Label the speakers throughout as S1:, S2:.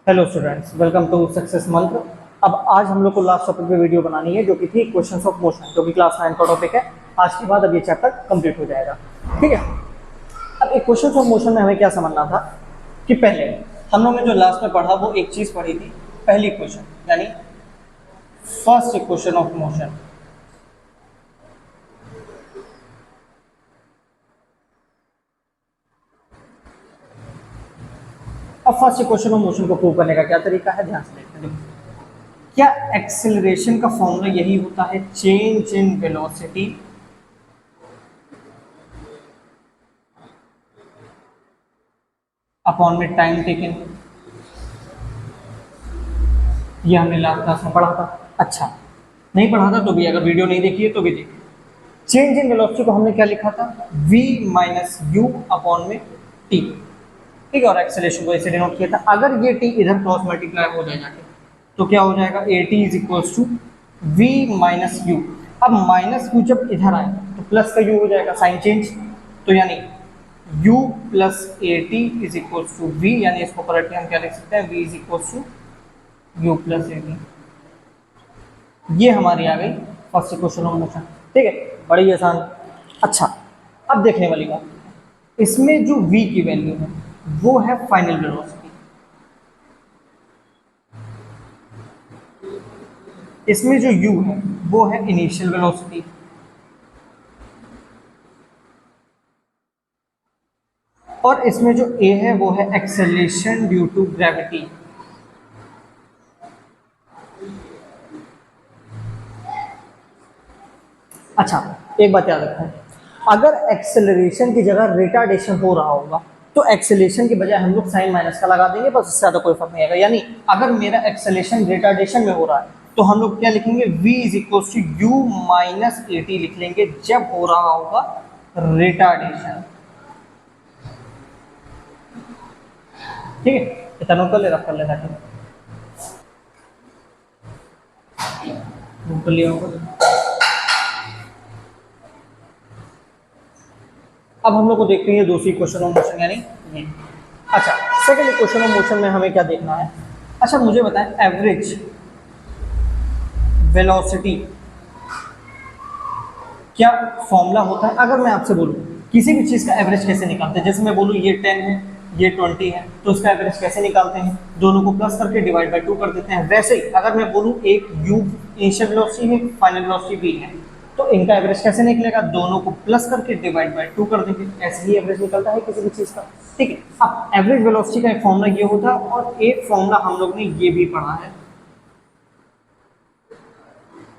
S1: Hello students, welcome to success Mantra. अब आज हम लोग को लास्ट टॉपिक पे वीडियो बनानी है जो कि थी क्वेश्चंस ऑफ मोशन, जो कि क्लास 9 का टॉपिक है। आज के बाद अब ये चैप्टर कंप्लीट हो जाएगा। ठीक है। अब एक क्वेश्चंस ऑफ मोशन में हमें क्या समझना था कि पहले हम लोग ने जो लास्ट में पढ़ा वो एक चीज पढ़ी थी, पहली क्वेश्चन यानी फर्स्ट इक्वेशन ऑफ मोशन। अब फर्स्ट इक्वेशन ऑफ मोशन को प्रूव करने का क्या तरीका है, ध्यान से देखते हैं। क्या एक्सेलरेशन का फॉर्मूला यही होता है, चेंज इन वेलोसिटी अपॉन में टाइम टेकन? ये हमने लास्ट क्लास में पढ़ा था। अच्छा, नहीं पढ़ा था तो भी, अगर वीडियो नहीं देखी है तो भी देखिए। चेंज इन वेलोसिटी को हमने क्या लिखा था, v माइनस यू अपॉन में t। ठीक है, और एक्सेलरेशन को ऐसे डिनोट किया था। अगर ये t इधर क्रॉस मल्टीप्लाई हो जाएगा तो क्या हो जाएगा, a t is equals to v minus u. अब माइनस यू जब इधर आए तो प्लस का यू हो जाएगा, साइन चेंज। तो यानी u plus a t is equals to v, यानी इसको पलट हम क्या लिख सकते हैं, v is equals to u plus a t. ये हमारी आ गई फर्स्ट इक्वेशन ऑफ मोशन। ठीक है, बड़ी आसान। अच्छा, अब देखने वाली बात, इसमें जो v की वैल्यू है वो है फाइनल वेलोसिटी, इसमें जो u है वो है इनिशियल वेलोसिटी, और इसमें जो a है वो है एक्सेलरेशन ड्यू टू ग्रेविटी। अच्छा, एक बात याद रखना, अगर एक्सेलरेशन की जगह रिटार्डेशन हो रहा होगा तो एक्सेलरेशन की बजाय हम लोग साइन माइनस का लगा देंगे, बस इससे ज़्यादा कोई फर्क नहीं आएगा। यानी अगर मेरा एक्सेलरेशन रिटार्डेशन में हो रहा है तो हम लोग क्या लिखेंगे, v is equal to u minus a t लिख लेंगे जब हो रहा होगा रिटार्डेशन। ठीक है, इतना नोट कर ले, रख कर लेना। नोट कर लिया होगा। अब हम लोग को देखते हैं दूसरी क्वेश्चन ऑफ मोशन, यानी ये। अच्छा, सेकंड इक्वेशन ऑफ मोशन में हमें क्या देखना है। अच्छा, मुझे बताएं एवरेज वेलोसिटी क्या फॉर्मूला होता है। अगर मैं आपसे बोलूं किसी भी चीज का एवरेज कैसे निकालते हैं, जैसे मैं बोलूं ये 10 है, ये 20 है, तो उसका एवरेज कैसे निकालते हैं, दोनों को प्लस करके डिवाइड बाय 2 कर देते हैं। वैसे ही अगर मैं बोलूं एक u इनिशियल वेलोसिटी है, फाइनल वेलोसिटी v है, तो इनका एवरेज कैसे निकलेगा, दोनों को प्लस करके डिवाइड बाय 2 कर देंगे। ऐसे ही एवरेज निकलता है किसी भी चीज का। ठीक है, अब एवरेज वेलोसिटी का एक फॉर्मूला ये होता है, और एक फॉर्मूला हम लोग ने ये भी पढ़ा है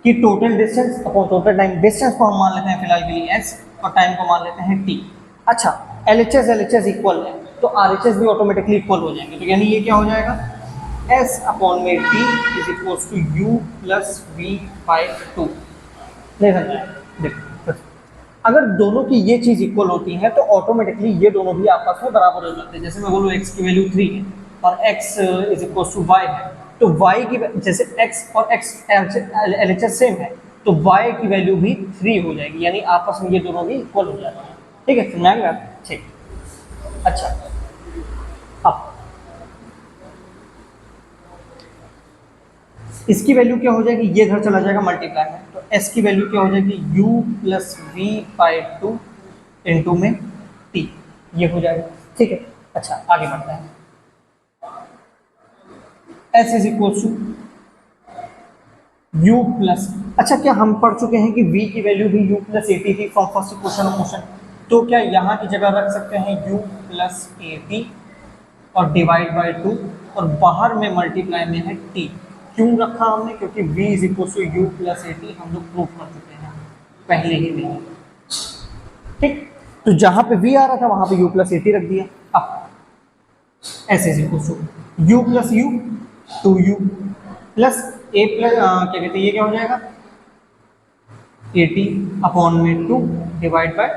S1: कि total distance upon total time. Distance को हम मान लेते हैं फिलहाल के लिए s, और टाइम को मान लेते हैं t। अच्छा, LHS इक्वल है तो RHS भी ऑटोमेटिकली इक्वल हो जाएंगे। तो यानी ये क्या हो जाएगा, s अपॉन में t is equal to u plus v by 2। नहीं समझा? देखो, अगर दोनों की ये चीज इक्वल होती है तो ऑटोमेटिकली ये दोनों भी आपस में बराबर हो जाते हैं। जैसे मैं बोलूँ x की वैल्यू 3 है और x is equal to y है, तो y की जैसे x और x LHS सेम है तो y की वैल्यू भी 3 हो जाएगी, यानी आपस में ये दोनों भी इक्वल हो जाते हैं। ठीक है, समझ में? ठीक। अच्छा, अब इसकी वैल्यू क्या हो जाएगी, ये इधर चला जाएगा मल्टीप्लाई में, तो s की वैल्यू क्या हो जाएगी, u plus v by 2 into में t, ये हो जाएगा। ठीक है, अच्छा आगे बढ़ते हैं। s is equal to u plus, अच्छा क्या हम पढ़ चुके हैं कि v की वैल्यू भी u प्लस ए टी थी from first equation of motion, तो क्या यहाँ की जगह रख सकते हैं u प्लस ए टी और डिवाइड बाई 2, और बाहर में मल्टीप्लाई में है t। क्यों रखा हमने, क्योंकि v is equal to u plus a t हम लोग प्रूव कर चुके हैं पहले ही में। ठीक, तो जहां पे v आ रहा था वहां पे u प्लस ए टी रख दिया। अब ऐसे is equal to u plus u 2u plus a plus क्या कहते हैं, ये क्या हो जाएगा, ए टी अपॉन में 2 divide by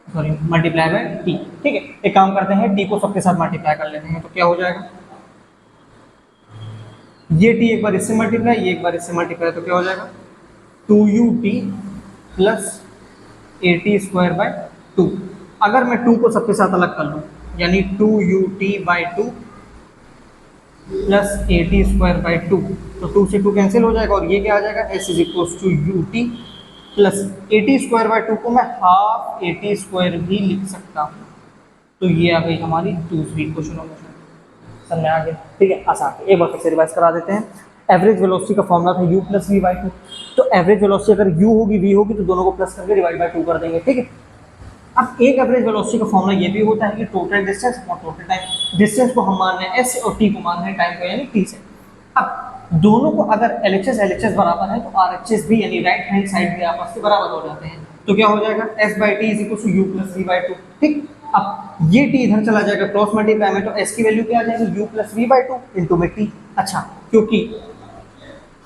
S1: sorry multiply by T. ठीक है, एक काम करते हैं, टी को सबके साथ मल्टीप्लाई कर लेते हैं, तो क्या हो जाएगा, ये टी एक बार इससे मल्टीप्लाई, ये एक बार इससे मल्टीप्लाई, तो क्या हो जाएगा 2ut plus a t square by 2। अगर मैं 2 को सबके साथ अलग कर लूँ, यानी 2ut by 2 plus a t square by two, तो 2 से 2 कैंसिल हो जाएगा और ये क्या आ जाएगा, s is equals to u t plus a t square by two को मैं हाफ ए टी स्क्वायर भी लिख सकता हूँ। तो ये आ गई हमारी दूसरी क्वेश्चन ऑफ मोशन। समझ में आ गया? ठीक है, आसान है। एक बार फिर से रिवाइज करा देते हैं। एवरेज वेलोसिटी का फॉर्मूला था u plus v by two. तो एवरेज वेलोसिटी अगर u होगी v होगी तो दोनों को प्लस करके डिवाइड बाई 2 कर देंगे। ठीक है, अब एक एवरेज वेलोसिटी का फॉर्मूला ये भी होता है कि टोटल डिस्टेंस और टोटल टाइम। डिस्टेंस को हम मान रहे हैं s और t को मान रहे हैं टाइम को यानी t से। अब दोनों को अगर LHS LHS बराबर है तो RHS भी यानी राइट हैंड साइड भी आपस में बराबर हो जाते हैं। तो क्या हो जाएगा, s by t is equal to u plus v by two. ठीक, अब ये t इधर चला जाएगा क्रॉस मल्टीप्लाई में, तो s की वैल्यू क्या आ जाएगी, u plus v by two into में t। अच्छा, क्योंकि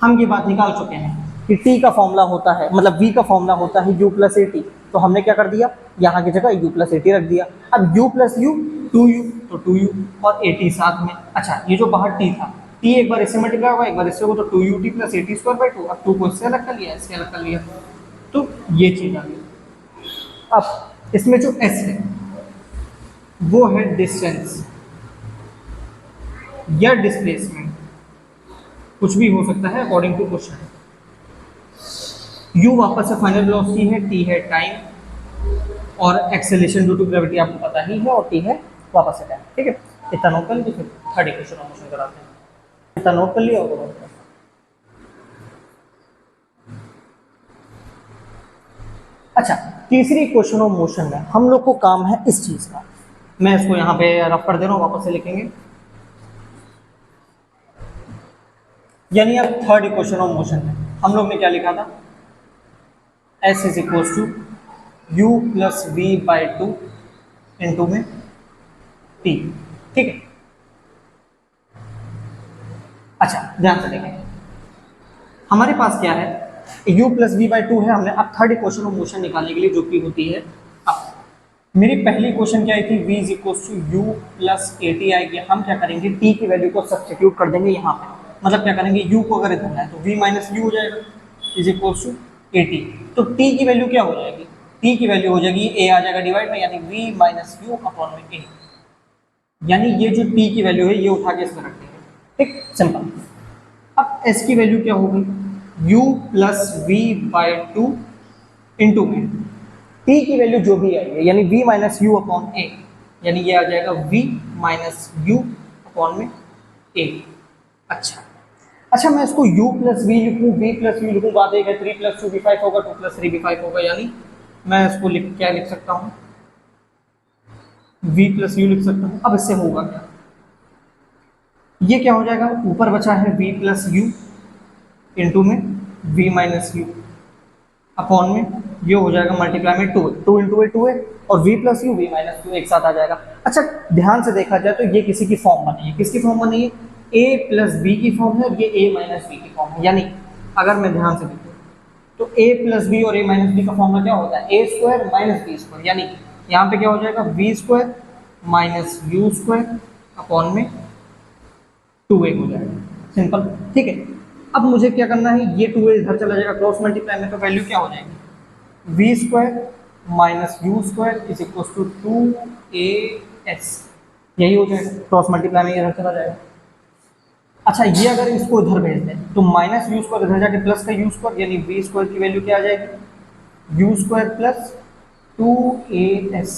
S1: हम ये बात निकाल चुके हैं कि t का फॉर्मूला होता है, मतलब v का फॉर्मूला होता है u प्लस ए टी, तो हमने क्या कर दिया, यहाँ की जगह u प्लस ए टी रख दिया। अब u प्लस यू 2u, तो 2u और ए टी साथ में। अच्छा, ये जो बाहर t था, t एक बार इससे मल्टीप्लाई होगा एक बार इससे होगा, तो 2ut plus a t square by to. अब 2 को इससे अलग कर लिया, इससे अलग कर लिया, तो ये चीज आ गई। अब इसमें जो s है वो है डिस्टेंस या डिस्प्लेसमेंट, कुछ भी हो सकता है अकॉर्डिंग टू क्वेश्चन। u वापस से फाइनल वेलोसिटी है, t है टाइम और एक्सेलरेशन ड्यू टू ग्रेविटी आपको पता ही है, और t है वापस से टाइम। ठीक है, इतना नोट कर लीजिए, फिर थर्ड इक्वेशन ऑफ मोशन कराते हैं। इतना नोट कर लिया होगा। अच्छा, तीसरी इक्वेशन ऑफ मोशन में हम लोग को काम है इस चीज का। मैं इसको यहाँ पे रफ कर दे रहा हूँ, वापस से लिखेंगे। यानी अब थर्ड इक्वेशन ऑफ मोशन में हम लोग ने क्या लिखा था, s is equals to u plus v by two into में t। ठीक है, अच्छा ध्यान से देखें, हमारे पास क्या है, u plus v by two है हमने। अब थर्ड इक्वेशन ऑफ मोशन निकालने के लिए जो कि होती है, अब मेरी पहली क्वेश्चन क्या आई थी, v is equals to u plus a t आएगी। हम क्या करेंगे, t की वैल्यू को सब्स्टिट्यूट कर देंगे यहाँ पे, मतलब क्या करेंगे, u को अगर इधर है तो v माइनस यू हो जाएगा is equals to a t. तो t की वैल्यू क्या हो जाएगी, t की वैल्यू हो जाएगी a आ जाएगा डिवाइड में, यानी v माइनस यू अपॉन में a। यानी ये जो t की वैल्यू है ये उठा के इसमें रख देंगे। ठीक, सिंपल। अब s की वैल्यू क्या होगी, u plus v by two into में t की वैल्यू जो भी आई है, यानी v minus u upon a, यानी ये आ जाएगा v माइनस यू अपॉन में a। अच्छा, मैं इसको u प्लस वी लिखूँ, v प्लस यू लिखूँ, बात एक है, 3 प्लस 2 b5 होगा, 2 प्लस 3 b5 होगा, यानी मैं इसको क्या लिख सकता हूँ, v प्लस यू लिख सकता हूँ। अब इससे होगा क्या, ये क्या हो जाएगा, ऊपर बचा है v प्लस यू इंटू में v माइनस यू अपॉन में ये हो जाएगा मल्टीप्लाई में 2 इंटू ए 2 है, और v plus u v minus you एक साथ आ जाएगा। अच्छा, ध्यान से देखा जाए तो ये किसी की फॉर्म बनी है, किसकी फॉर्म बनी है, a प्लस बी की फॉर्म है, और ये a माइनस बी की फॉर्म है। यानी अगर मैं ध्यान से देखूँ तो a प्लस बी और a माइनस बी का फॉर्मूला क्या होता है, a square minus b square, यानी यहाँ पे क्या हो जाएगा, v square minus u square upon में 2a हो जाएगा, सिंपल। ठीक है, अब मुझे क्या करना है, ये 2a इधर चला जाएगा क्रॉस मल्टीप्लाई में, तो वैल्यू क्या हो जाएगी, v square minus u square is equal to 2as, यही हो जाएगा, क्रॉस मल्टीप्लाई में इधर चला जाएगा। अच्छा, ये अगर इसको इधर भेज दें तो माइनस यू स्क्वायर इधर जाके प्लस का यू स्क्वायर, यानी v स्क्वायर की वैल्यू क्या आ जाएगी, यू स्क्वायर प्लस 2as।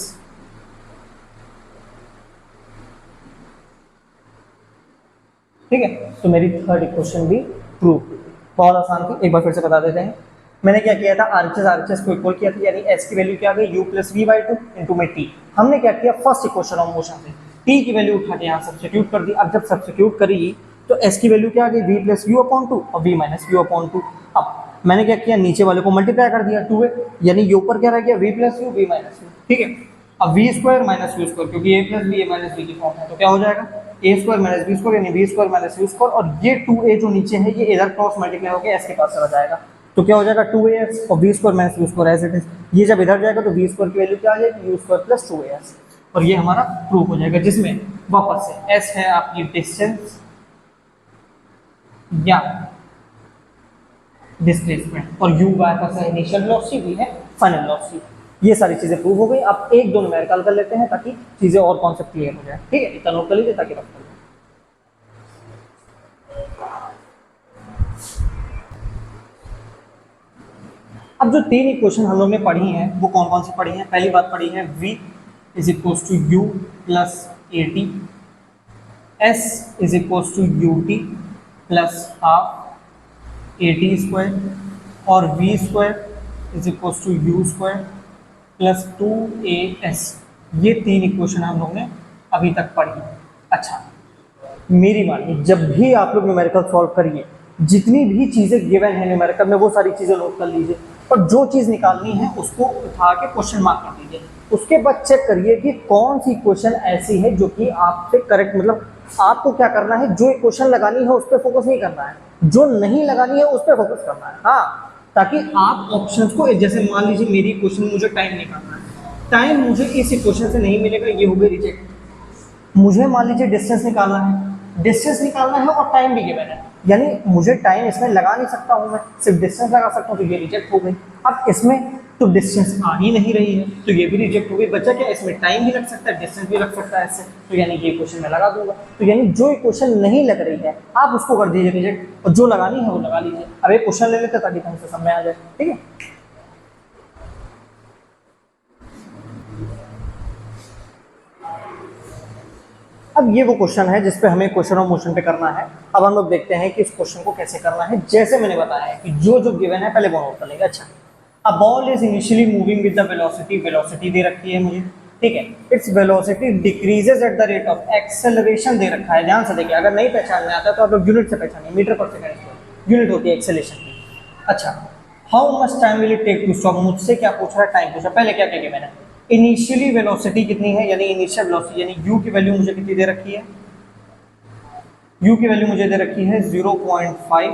S1: ठीक है, तो मेरी थर्ड इक्वेशन भी प्रूव, बहुत आसान थी। एक बार फिर से बता देते हैं, मैंने क्या किया था, आरएचएस को इक्वल किया था, यानी s की वैल्यू क्या आ गई, u plus v by two into में t। हमने क्या किया, फर्स्ट इक्वेशन ऑफ मोशन से t की वैल्यू उठा के यहाँ सब्स्टिट्यूट कर दी। अब जब सब्स्टिट्यूट करी तो s की वैल्यू क्या आ गई, v plus you upon two और v minus u upon two. अब मैंने क्या किया, नीचे वाले को मल्टीप्लाई कर दिया 2a, यानी ये ऊपर क्या रह गया, v plus u v minus u. ठीक है, अब v square minus u square, क्योंकि a plus b a minus b की फॉर्म है, तो क्या हो जाएगा, a square minus b square, यानी v square minus u square, और ये 2a जो नीचे है ये इधर क्रॉस मल्टीप्लाई होकर s के पास चला जाएगा, तो क्या हो जाएगा 2as और v square minus u square as it is. ये जब इधर जाएगा तो v स्क्वायर की वैल्यू क्या आ जाएगी, u स्क्वायर प्लस 2as, और ये हमारा प्रूफ हो जाएगा, जिसमें वापस से s है आपकी डिस्टेंस या डिस्प्लेसमेंट, और u वापस है इनिशियल वेलोसिटी, भी है फाइनल वेलोसिटी। ये सारी चीजें प्रूव हो गई। अब एक दो न्यूमेरिकल कर लेते हैं ताकि चीजें और कॉन्सेप्ट क्लियर हो जाए। ठीक है, इतना नोट कर लीजिए ताकि रख अब जो तीन इक्वेशन हम लोग ने पढ़ी हैं वो कौन कौन सी पढ़ी हैं? पहली बात पढ़ी है v is equals to u plus a t, s is equals to u t plus half a t square, और v square is equals to u square plus 2as। ये तीन इक्वेशन हम लोग ने अभी तक पढ़ी। अच्छा, मेरी मानिए जब भी आप लोग न्यूमेरिकल सॉल्व करिए, जितनी भी चीज़ें गिवन है न्यूमेरिकल में वो सारी चीज़ें नोट कर लीजिए, और जो चीज़ निकालनी है उसको उठा के क्वेश्चन मार्क कर दीजिए। उसके बाद चेक करिए कि कौन सी क्वेश्चन ऐसी है जो कि आपसे करेक्ट, मतलब आपको क्या करना है, जो क्वेश्चन लगानी है उस पर फोकस नहीं करना है, जो नहीं लगानी है उस पर फोकस करना है। हाँ, ताकि आप ऑप्शंस को, जैसे मान लीजिए मेरी क्वेश्चन मुझे टाइम निकालना है, टाइम मुझे इस इक्वेशन से नहीं मिलेगा, ये हो गई रिजेक्ट। मुझे मान लीजिए डिस्टेंस निकालना है, डिस्टेंस निकालना है और टाइम भी गिवन है, यानी मुझे टाइम इसमें लगा नहीं सकता हूँ, मैं सिर्फ डिस्टेंस लगा सकता हूँ, तो ये रिजेक्ट हो गई। अब इसमें तो डिस्टेंस आ ही नहीं रही है, तो ये भी रिजेक्ट हो गई। बचा क्या? इसमें टाइम भी लग सकता है, डिस्टेंस भी लग सकता है इससे, तो यानी ये क्वेश्चन मैं लगा दूंगा। तो यानी जो क्वेश्चन नहीं लग रही है आप उसको कर दीजिए रिजेक्ट, और जो लगानी है वो लगा लीजिए। अब एक क्वेश्चन ले लेते ताकि हमसे समझ में आ जाए, ठीक है। अब ये वो क्वेश्चन है जिसपे हमें क्वेश्चन ऑफ मोशन पे करना है। अब हम लोग देखते हैं कि इस क्वेश्चन को कैसे करना है। जैसे मैंने बताया है कि जो जो गिवन है पहले वो नोट कर लेंगे। अच्छा, a ball is initially moving with the velocity, velocity दे रखी है मुझे, ठीक है। Its velocity decreases at the rate of acceleration दे रखा है। ध्यान से देखिए, अगर नहीं पहचान में आता तो आप लोग यूनिट से पहचानिए, मीटर पर सेकंड यूनिट होती है एक्सेलरेशन की। अच्छा, how much time will it take to stop, मुझसे क्या पूछ रहा है? टाइम पूछा। पहले क्या क्या गिवन है? इनिशियली वेलोसिटी कितनी है, यानी इनिशियल वेलोसिटी, यानी u की वैल्यू मुझे कितनी दे रखी है? u की वैल्यू मुझे दे रखी है 0.5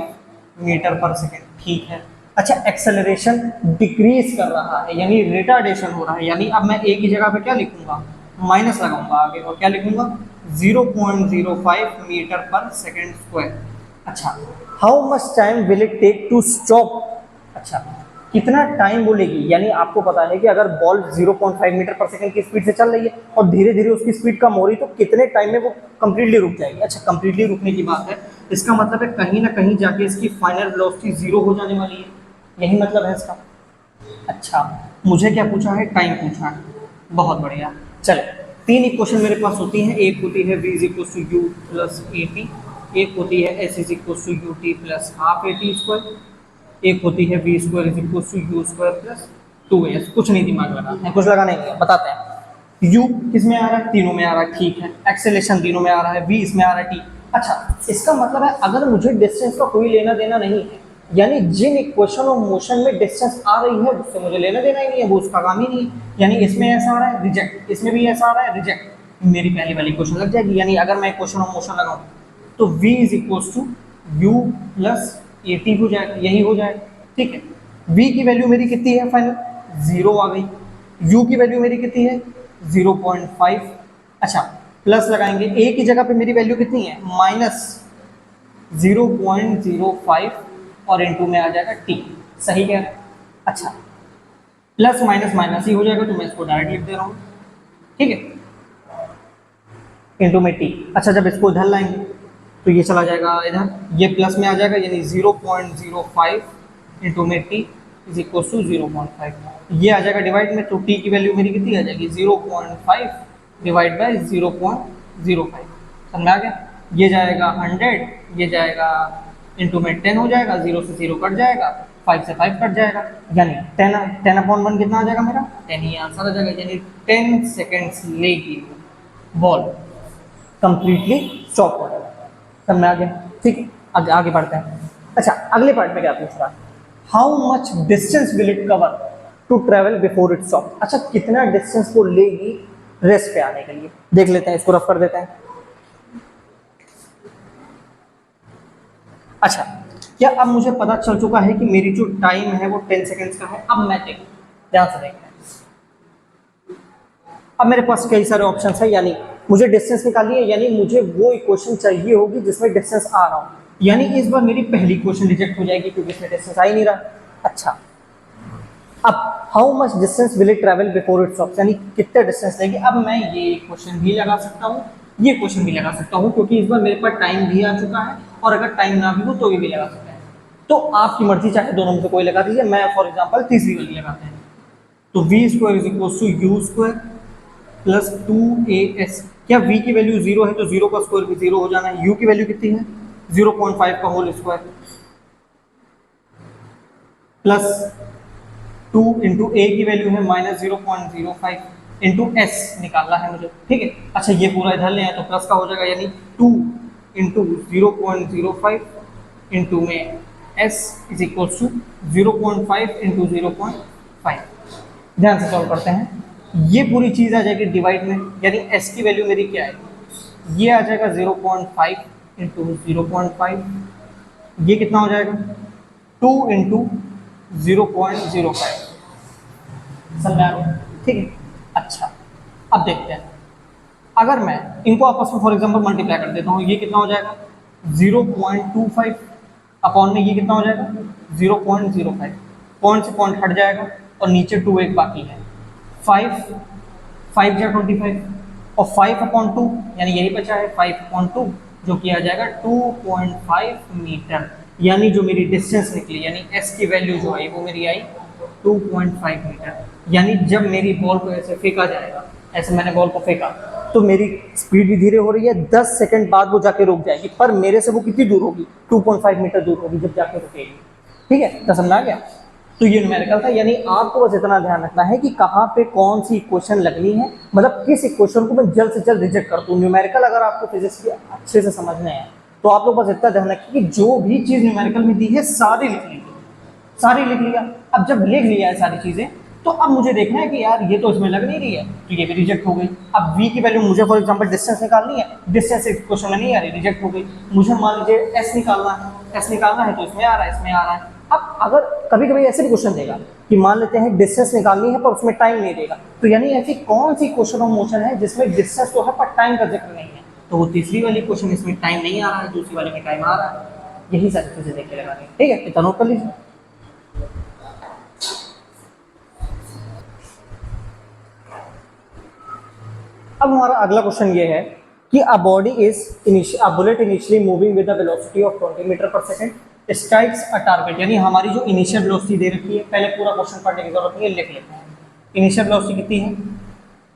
S1: मीटर पर सेकेंड, ठीक है। अच्छा, एक्सेलरेशन डिक्रीज कर रहा है, यानी रिटार्डेशन हो रहा है, यानी अब मैं एक ही जगह पे क्या लिखूंगा? माइनस लगाऊंगा आगे, और क्या लिखूंगा? 0.05 मीटर पर सेकेंड स्क्वायर। अच्छा, how much time will it take to stop, अच्छा कितना टाइम बोलेगी, यानी आपको पता है कि अगर बॉल 0.5 मीटर पर सेकंड की स्पीड से चल रही है और धीरे धीरे उसकी स्पीड कम हो रही है, तो कितने टाइम में वो कंप्लीटली रुक जाएगी। अच्छा, कंप्लीटली रुकने की बात है, इसका मतलब है कहीं ना कहीं जाके इसकी फाइनल वेलोसिटी 0 हो जाने वाली है, यही मतलब है इसका। अच्छा, मुझे क्या पूछा है? टाइम पूछा है, बहुत बढ़िया। चलो, तीन इक्वेशन मेरे पास होती हैं, एक होती है v equals to u plus a t, एक होती है s equals to u t plus half a t square, एक होती है v square is equal to u square plus 2s। कुछ नहीं दिमाग लगाना है, कुछ लगाना नहीं है, बताते हैं। u किस में आ रहा है? तीनों में आ रहा है, ठीक है। एक्सेलेरेशन तीनों में आ रहा है, v इसमें आ रहा है, t। अच्छा, इसका मतलब है अगर मुझे डिस्टेंस का कोई लेना देना नहीं है, यानी जिन इक्वेशन ऑफ मोशन में डिस्टेंस आ रही है उससे मुझे लेना देना ही नहीं है, वो उसका काम ही नहीं है। यानी इसमें ऐसा आ रहा है, रिजेक्ट, इसमें भी ऐसा आ रहा है, रिजेक्ट, मेरी पहली वाली क्वेश्चन लग जाएगी। यानी अगर मैं इक्वेशन ऑफ मोशन लगाऊं तो v is equals to u plus a t हो जाएगा, यही हो जाएगा, ठीक है। v की वैल्यू मेरी कितनी है? फाइनल 0 आ गई। u की वैल्यू मेरी कितनी है? 0.5। अच्छा, प्लस लगाएंगे, a की जगह पे मेरी वैल्यू कितनी है? माइनस 0.05 और इनटू में आ जाएगा t, सही कह रहे हैं। अच्छा, प्लस माइनस माइनस ही हो जाएगा, तो मैं इसको डायरेक्ट लिख दे रहा हूँ, ठीक है, इनटू में t। अच्छा, जब इसको इधर लाएंगे तो ये चला जाएगा इधर, ये प्लस में आ जाएगा, यानी 0.05 इंटू में टी इज इक्वल टू 0.5। ये आ जाएगा डिवाइड में, तो टी की वैल्यू मेरी कितनी आ जाएगी? 0.5 डिवाइड बाई 0.05। समझ में आ गया? ये जाएगा 100, ये जाएगा इंटू में 10 हो जाएगा, 0 से 0 कट जाएगा, 5 से 5 कट जाएगा, यानी 10/1 कितना आ जाएगा मेरा? 10 ही आंसर आ जाएगा। यानी 10 सेकेंड्स लेगी बॉल कंप्लीटली स्टॉप हो जाएगा। समझ में आ गया? ठीक है, आगे आगे बढ़ते हैं। अच्छा, अगले पार्ट में क्या पूछ रहा है? How much distance will it cover to travel before it stop. अच्छा, कितना डिस्टेंस वो लेगी रेस्ट पे आने के लिए? देख लेते हैं, इसको रफ कर देते हैं। अच्छा, क्या अब मुझे पता चल चुका है कि मेरी जो टाइम है वो 10 सेकेंड्स का है? अब मैं देखूँ, ध्यान से देखते हैं। अब मेरे पास कई सारे ऑप्शन है, यानी मुझे डिस्टेंस निकालनी है, यानी मुझे वो इक्वेशन चाहिए होगी जिसमें डिस्टेंस आ रहा हो, यानी इस बार मेरी पहली इक्वेशन रिजेक्ट हो जाएगी क्योंकि इसमें डिस्टेंस आ ही नहीं रहा। अच्छा, अब how much distance will it travel before it stops, यानी कितना डिस्टेंस लेगी। अब मैं ये क्वेश्चन भी लगा सकता हूँ, ये क्वेश्चन भी लगा सकता हूँ, क्योंकि इस बार मेरे पास टाइम भी आ चुका है, और अगर टाइम ना भी हो तो ये भी लगा सकते हैं। तो आपकी मर्जी, चाहे दोनों में से कोई लगा दीजिए, मैं फॉर एग्जांपल तीसरी वाली लगाते हैं। तो v square is equal to u square plus 2as। क्या v की वैल्यू 0 है तो 0 का स्क्वायर भी 0 हो जाना है। u की वैल्यू कितनी है 0.5 का whole square plus 2 into a की वैल्यू है माइनस 0.05 इंटू एस निकालना है मुझे, ठीक है। अच्छा ये पूरा इधर ले आए तो प्लस का हो जाएगा, यानी 2 इंटू 0.05 इंटू में s is equal to 0.5 into 0.5। ध्यान से सॉल्व करते हैं, ये पूरी चीज़ आ जाएगी डिवाइड में, यानी एस की वैल्यू मेरी क्या है, ये आ जाएगा 0.5 इंटू 0.5, ये कितना हो जाएगा 2 इंटू 0.05। समझ आ गया, ठीक है। अच्छा अब देखते हैं, अगर मैं इनको आपस में फॉर एग्जांपल मल्टीप्लाई कर देता हूँ, ये कितना हो जाएगा 0.25 अपॉन में ये कितना हो जाएगा 0.05, पॉइंट से पॉइंट हट जाएगा और नीचे 2 एक बाकी है, 5 जा 25 और 5 अपॉन 2 यानी यही बचा है 5 अपॉन 2 जो कि आ जाएगा 2.5 मीटर, यानी जो मेरी डिस्टेंस निकली यानी एस की वैल्यू जो आई वो मेरी आई 2.5 मीटर। यानी जब मेरी बॉल को ऐसे फेंका जाएगा, ऐसे मैंने बॉल को फेंका तो मेरी स्पीड भी धीरे हो रही है, 10 सेकंड बाद वो जाके रुक जाएगी, पर मेरे से वो कितनी दूर होगी 2.5 मीटर दूर होगी जब जाके रुकेगी, ठीक है। तो समझ आ गया। तो ये न्यूमेरिकल था, यानी आपको बस इतना ध्यान रखना है कि कहाँ पे कौन सी इक्वेशन लगनी है, मतलब किस इक्वेशन को मैं जल्द से जल्द रिजेक्ट कर दूँ। न्यूमेरिकल अगर आपको फिजिक्स के अच्छे से समझने हैं तो आप लोग बस इतना ध्यान रखिए कि जो भी चीज़ न्यूमेरिकल में दी है सारी लिख लीजिए, सारी लिख लिया। अब जब लिख लिया है सारी चीज़ें तो अब मुझे देखना है कि यार ये तो इसमें लग नहीं रही है तो ये भी रिजेक्ट हो गई। अब v की वैल्यू मुझे फॉर एग्जांपल डिस्टेंस निकालनी है, डिस्टेंस एक क्वेश्चन में नहीं आ रही, रिजेक्ट हो गई। मुझे मान लीजिए s निकालना है, s निकालना है तो इसमें आ रहा है, इसमें आ रहा है। अब अगर कभी कभी ऐसे भी क्वेश्चन देगा कि मान लेते हैं डिस्टेंस निकालनी है पर उसमें टाइम नहीं देगा, तो यानी ऐसी कौन सी क्वेश्चन ऑफ मोशन है जिसमें डिस्टेंस तो है पर टाइम का जिक्र नहीं है, तो वो तीसरी वाली क्वेश्चन, इसमें टाइम नहीं आ रहा है, दूसरी वाले में टाइम आ रहा है। यही सारी चीजें देख के लगानी, ठीक है। इतना नोट कर लीजिए। अब हमारा अगला क्वेश्चन ये है कि a body is a bullet initially moving with the velocity of 20 metre per second strikes a target, यानी हमारी जो इनिशियल वेलोसिटी दे रखी है, पहले पूरा क्वेश्चन पढ़ने की जरूरत नहीं है, लिख लेते हैं। इनिशियल वेलोसिटी कितनी है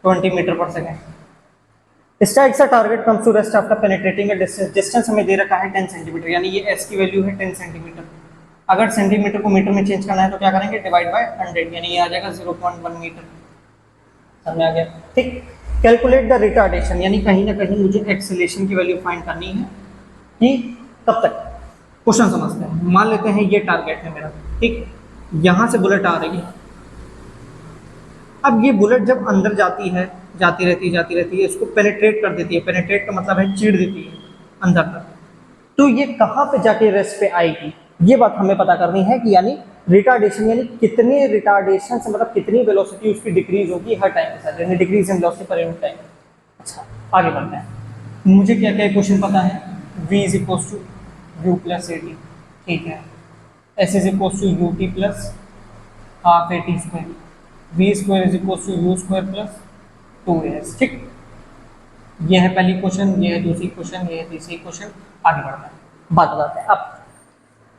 S1: 20 metre per second. Strikes a target comes to rest after penetrating a distance, distance हमें दे रखा है 10 सेंटीमीटर, यानी ये एस की वैल्यू है 10 सेंटीमीटर। अगर सेंटीमीटर को मीटर में चेंज करना है तो क्या करेंगे, डिवाइड बाय 100, यानी ये आ जाएगा 0.1 मीटर। समझ आ गया, ठीक। कैलकुलेट द रिटार्डेशन, यानी कहीं ना कहीं मुझे एक्सेलेरेशन की वैल्यू फाइंड करनी है कि कब तक। क्वेश्चन समझते हैं, मान लेते हैं ये टारगेट है मेरा, ठीक। यहां से बुलेट आ रही है, अब ये बुलेट जब अंदर जाती है, जाती रहती है, इसको पेनिट्रेट कर देती है, पेनिट्रेट का मतलब है चीड़ देती है अंदर तक, तो ये कहाँ पे जाके रेस्ट पे आएगी, ये बात हमें पता करनी है कि यानी रिटार्डेशन, यानी कितने रिटार्डेशन से मतलब कितनी वेलोसिटी उसकी डिक्रीज होगी हर टाइम के साथ, यानी decrease in velocity per unit time. अच्छा आगे बढ़ते हैं। मुझे क्या क्या क्वेश्चन पता है, v is equal to u plus a t, ठीक है। s is equal to u t plus half a t square, v square is equal to u square plus 2as, ठीक। ये है पहली क्वेश्चन, ये है दूसरी क्वेश्चन, ये है तीसरी क्वेश्चन। आगे बढ़ते हैं, बात बताते हैं। अब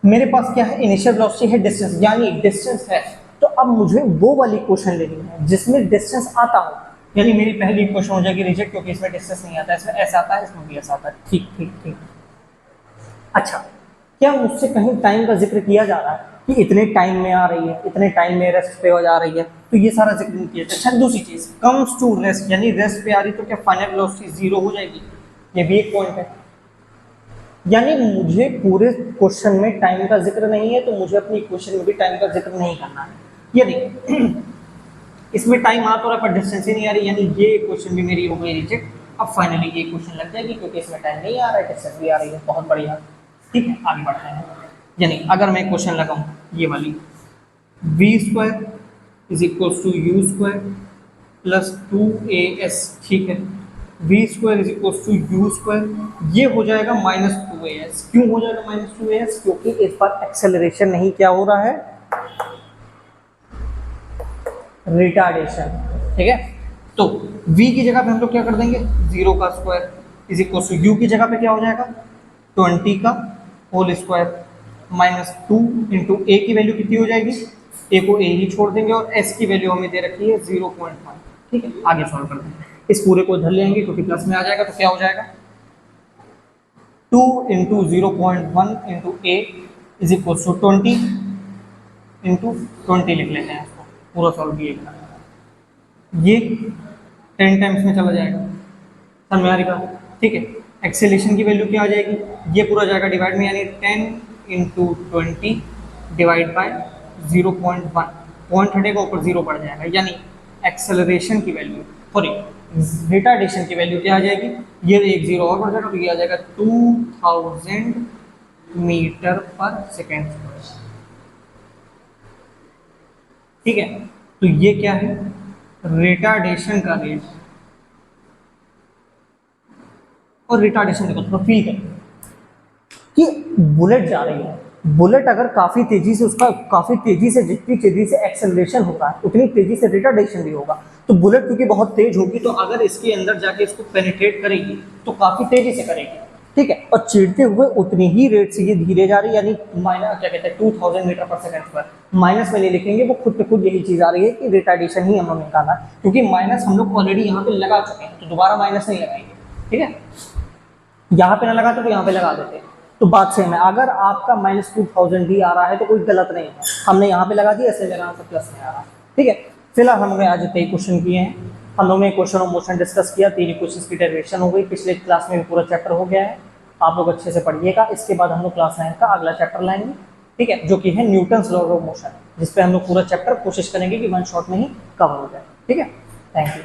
S1: मेरे पास क्या है, इनिशियल वेलोसिटी है, डिस्टेंस, यानी डिस्टेंस है, तो अब मुझे वो वाली क्वेश्चन लेनी है जिसमें डिस्टेंस आता हो, यानी मेरी पहली क्वेश्चन हो जाएगी रिजेक्ट क्योंकि इसमें डिस्टेंस नहीं आता, इसमें ऐसा आता है, इसमें भी ऐसा आता है, ठीक ठीक ठीक। अच्छा, क्या मुझसे कहीं टाइम का जिक्र किया जा रहा है कि इतने टाइम में आ रही है, इतने टाइम में रेस्ट पे हो जा रही है, तो ये सारा जिक्र नहीं किया। अच्छा दूसरी चीज, कम्स टू रेस्ट, यानी रेस्ट पे आ रही तो क्या फाइनल वेलोसिटी 0 हो जाएगी, ये भी एक पॉइंट है। यानी मुझे पूरे क्वेश्चन में टाइम का जिक्र नहीं है तो मुझे अपनी क्वेश्चन में भी टाइम का जिक्र नहीं करना है। ये देखिए इसमें टाइम आ तो रहा पर डिस्टेंस ही नहीं आ रही, यानी ये क्वेश्चन भी मेरी हो गई रिजेक्ट। अब फाइनली ये क्वेश्चन लग जाएगी क्योंकि इसमें टाइम नहीं आ रहा है, डिस्टेंस भी आ रही है, बहुत बढ़िया, ठीक है। आगे बढ़ते हैं, यानी अगर मैं क्वेश्चन लगाऊं ये वाली, v square is equal to u square plus 2as, ठीक है। V square is equal to u square, ये हो जाएगा -2as। क्यों हो जाएगा -2as, क्योंकि इस पर एक्सेलरेशन नहीं क्या हो रहा है, रिटार्डेशन, ठीक है। तो v की जगह पे हम लोग क्या कर देंगे, 0 का square is equal to u की जगह पे क्या हो जाएगा 20 का whole square minus 2 into a की वैल्यू कितनी हो जाएगी, ए को ए ही छोड़ देंगे और एस की वैल्यू हमें दे रखी है 0.1। ठीक है, आगे सॉल्व करते हैं। इस पूरे को इधर ले आएंगे क्योंकि प्लस में आ जाएगा, तो क्या हो जाएगा 2 into 0.1 into a is equal to 20 into 20 लिख लेते हैं इसको, पूरा सॉल्व किएगा। ये 10 टाइम्स में चला जाएगा, समझ में आ रही बात? ठीक है, एक्सेलेरेशन की वैल्यू क्या आ जाएगी, ये पूरा जाएगा डिवाइड में, यानी 10 इंटू 20 डिवाइड बाय 0.1, पॉइंट हटेगा ऊपर 0 बढ़ जाएगा, यानी एक्सेलरेशन की वैल्यू सॉरी रिटार्डेशन की वैल्यू क्या आ जाएगी, ये एक 0 और बढ़ जाएगा तो ये आ जाएगा 2000 मीटर पर सेकेंड स्क्वायर। ठीक है, तो ये क्या है, रिटार्डेशन का रेट। और रिटार्डेशन देखो थोड़ा फील करें कि बुलेट जा रही है, बुलेट अगर काफी तेजी से उसका काफी तेजी से जितनी तेजी से एक्सेलरेशन होगा उतनी तेजी से रिटार्डेशन भी होगा। तो बुलेट क्योंकि बहुत तेज होगी तो अगर इसके अंदर जाके इसको पेनिट्रेट करेगी तो काफी तेजी से करेगी। ठीक है, और चिढ़ते हुए उतनी ही रेट से ये धीरे जा रही है, यानी माइनस क्या कहते हैं 2000 मीटर पर सेकंड पर, माइनस में नहीं लिखेंगे, वो खुद पे खुद यही चीज आ रही है कि रिटार्डेशन ही हमें निकालना है, क्योंकि माइनस हम लोग ऑलरेडी यहाँ पे लगा चुके हैं तो दोबारा माइनस नहीं लगाएंगे। ठीक है, यहाँ पे ना लगाते तो यहाँ पे लगा देते, तो बात सेम है। अगर आपका माइनस 2000 भी आ रहा है तो कोई गलत नहीं है, हमने यहाँ पे लगा दिया इसलिए मेरा आंसर प्लस में आ रहा है। ठीक है, फिलहाल हमने आज कई क्वेश्चन किए हैं, हम लोगों ने क्वेश्चन ऑफ मोशन डिस्कस किया, 3 क्वेश्चन की डेरिवेशन हो गई, पिछले क्लास में भी पूरा चैप्टर हो गया है, आप लोग अच्छे से पढ़िएगा। इसके बाद हम लोग क्लास 9 का अगला चैप्टर लाएंगे, ठीक है, जो कि है न्यूटन्स लॉ ऑफ मोशन, जिसपे हम लोग पूरा चैप्टर कोशिश करेंगे कि 1 शॉट में ही कवर हो जाए। ठीक है, थैंक यू।